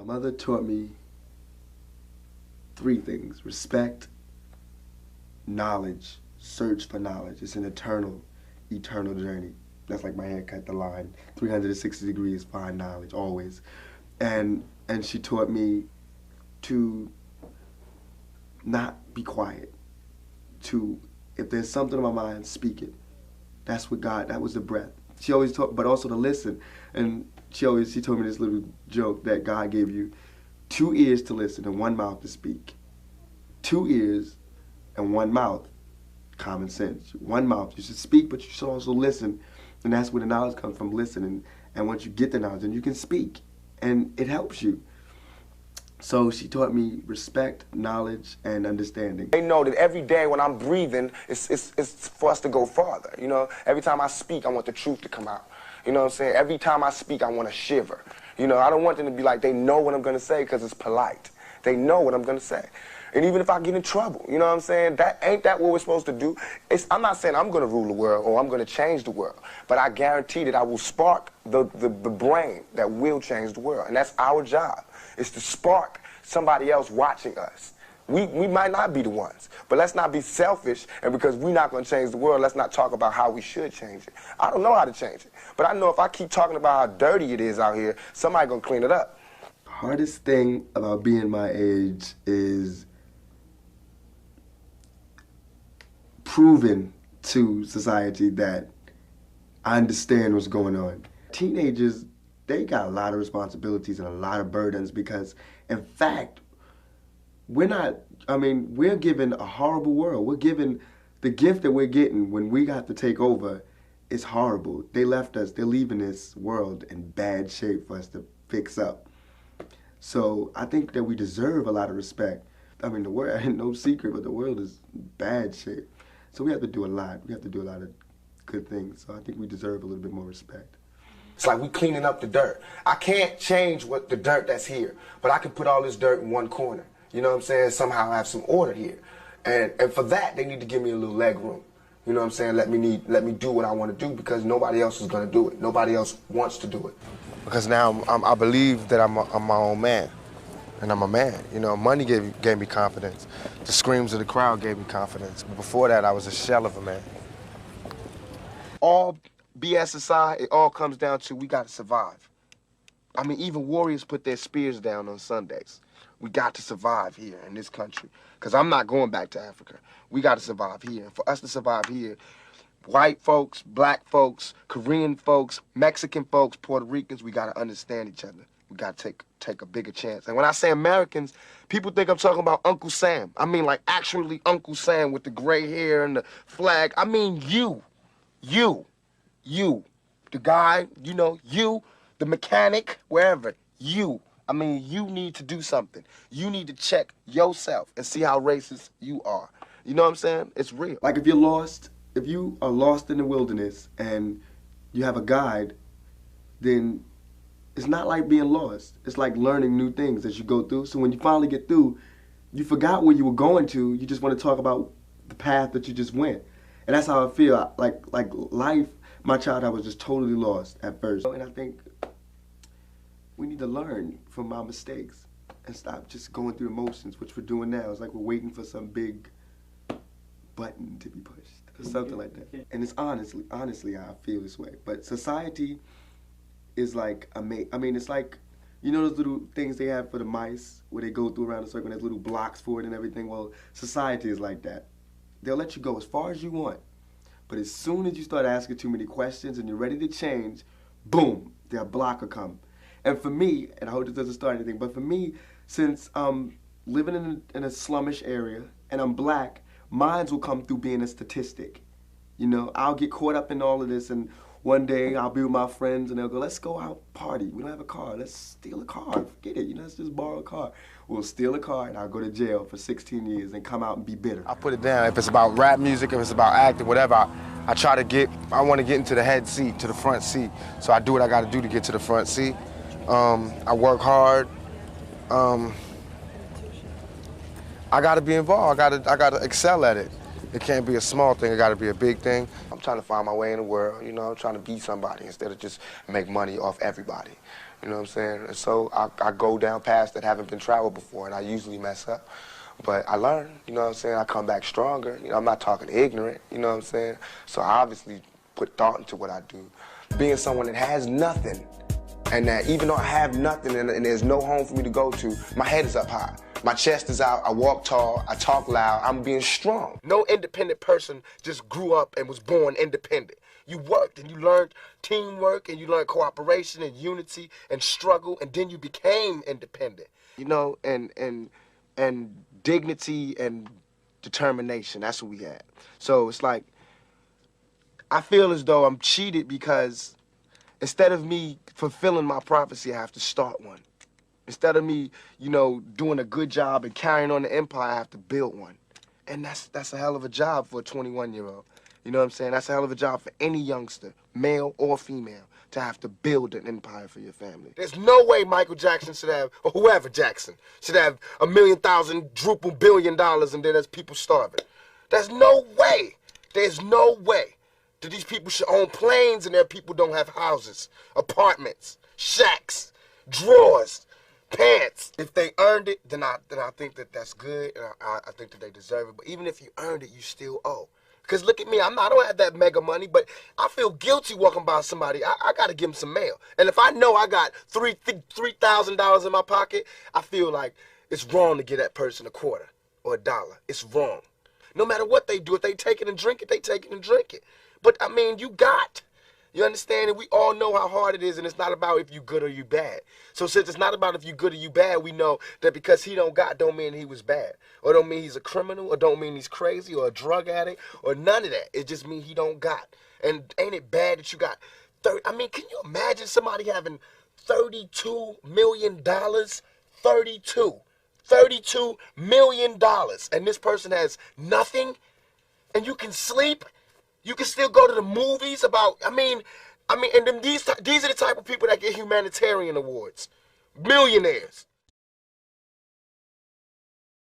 My mother taught me 3 things: respect, knowledge, search for knowledge. It's an eternal journey. That's like my haircut, the line, 360 degrees, find knowledge, always. And she taught me to not be quiet, to, if there's something in my mind, speak it. That's what God, that was the breath. She always taught, but also to listen. And she told me this little joke that God gave you 2 ears to listen and 1 mouth to speak. 2 ears and 1 mouth, common sense. 1 mouth, you should speak, but you should also listen. And that's where the knowledge comes from, listening. And once you get the knowledge, then you can speak. And it helps you. So she taught me respect, knowledge, and understanding. They know that every day when I'm breathing, it's for us to go farther. You know, every time I speak, I want the truth to come out. You know what I'm saying? Every time I speak, I want to shiver. You know, I don't want them to be like, they know what I'm going to say because it's polite. They know what I'm going to say. And even if I get in trouble, you know what I'm saying? Ain't that what we're supposed to do? I'm not saying I'm going to rule the world or I'm going to change the world, but I guarantee that I will spark the brain that will change the world. And that's our job, is to spark somebody else watching us. We might not be the ones, but let's not be selfish, and because we're not going to change the world, let's not talk about how we should change it. I don't know how to change it, but I know if I keep talking about how dirty it is out here, somebody's going to clean it up. The hardest thing about being my age is proving to society that I understand what's going on. Teenagers, they got a lot of responsibilities and a lot of burdens because, in fact, we're given a horrible world. We're given, the gift that we're getting when we got to take over is horrible. They left us, they're leaving this world in bad shape for us to fix up. So I think that we deserve a lot of respect. I mean, the world, no secret, but the world is in bad shape. So we have to do a lot. We have to do a lot of good things. So I think we deserve a little bit more respect. It's like we cleaning up the dirt. I can't change the dirt that's here, but I can put all this dirt in one corner. You know what I'm saying? Somehow I have some order here. And for that, they need to give me a little leg room. You know what I'm saying? Let me do what I want to do because nobody else is going to do it. Nobody else wants to do it. Because now I believe that I'm my own man. And I'm a man. You know, money gave me confidence. The screams of the crowd gave me confidence. But before that, I was a shell of a man. All BS aside, it all comes down to we got to survive. I mean, even warriors put their spears down on Sundays. We got to survive here in this country. Because I'm not going back to Africa. We got to survive here. And for us to survive here, white folks, black folks, Korean folks, Mexican folks, Puerto Ricans, we got to understand each other. We got to take a bigger chance. And when I say Americans, people think I'm talking about Uncle Sam. I mean, like, actually Uncle Sam with the gray hair and the flag. I mean you, the guy, you know, you, the mechanic, wherever, you. I mean, you need to do something. You need to check yourself and see how racist you are. You know what I'm saying? It's real. Like if you are lost in the wilderness and you have a guide, then it's not like being lost. It's like learning new things as you go through. So when you finally get through, you forgot where you were going to. You just want to talk about the path that you just went. And that's how I feel. Like life, my childhood, I was just totally lost at first. And I think we need to learn from our mistakes and stop just going through emotions, which we're doing now. It's like we're waiting for some big button to be pushed or something like that. And it's honestly how I feel this way. But society is like, I mean, it's like, you know those little things they have for the mice where they go through around a circle and there's little blocks for it and everything? Well, society is like that. They'll let you go as far as you want. But as soon as you start asking too many questions and you're ready to change, boom, their block will come. And for me, and I hope this doesn't start anything, but for me, since I'm living in a slummish area and I'm black, mines will come through being a statistic. You know, I'll get caught up in all of this, and one day I'll be with my friends and they'll go, let's go out party. We don't have a car. Let's steal a car. Forget it. You know, let's just borrow a car. We'll steal a car and I'll go to jail for 16 years and come out and be bitter. I put it down. If it's about rap music, if it's about acting, whatever, I want to get into the head seat, to the front seat. So I do what I got to do to get to the front seat. I work hard. I got to be involved. I got to excel at it. It can't be a small thing. It got to be a big thing. I'm trying to find my way in the world. You know, I'm trying to be somebody instead of just make money off everybody. You know what I'm saying? And so I go down paths that haven't been traveled before, and I usually mess up. But I learn, you know what I'm saying? I come back stronger. You know, I'm not talking ignorant, you know what I'm saying? So I obviously put thought into what I do. Being someone that has nothing, and that even though I have nothing and there's no home for me to go to, my head is up high. My chest is out, I walk tall, I talk loud, I'm being strong. No independent person just grew up and was born independent. You worked and you learned teamwork and you learned cooperation and unity and struggle, and then you became independent. You know, and dignity and determination, that's what we had. So it's like, I feel as though I'm cheated because instead of me fulfilling my prophecy, I have to start one. Instead of me, you know, doing a good job and carrying on the empire, I have to build one. And that's a hell of a job for a 21-year-old. You know what I'm saying? That's a hell of a job for any youngster, male or female, to have to build an empire for your family. There's no way Michael Jackson should have, or whoever Jackson, should have $1,000,000 billion and then there's people starving. There's no way. There's no way that these people should own planes and their people don't have houses, apartments, shacks, drawers, pants. If they earned it, then I think that that's good, and I think that they deserve it. But even if you earned it, you still owe. Because look at me, I don't have that mega money, but I feel guilty walking by somebody. I got to give them some mail. And if I know I got $3,000 in my pocket, I feel like it's wrong to give that person a quarter or $1. It's wrong. No matter what they do, if they take it and drink it, they take it and drink it. But, I mean, you got. You understand? And we all know how hard it is, and it's not about if you good or you bad. So since it's not about if you good or you bad, we know that because he don't got don't mean he was bad. Or don't mean he's a criminal, or don't mean he's crazy, or a drug addict, or none of that. It just means he don't got. And ain't it bad that you got 30? I mean, can you imagine somebody having $32 million? $32 million. And this person has nothing, and you can sleep. You can still go to the movies about, I mean, and then these are the type of people that get humanitarian awards. Millionaires.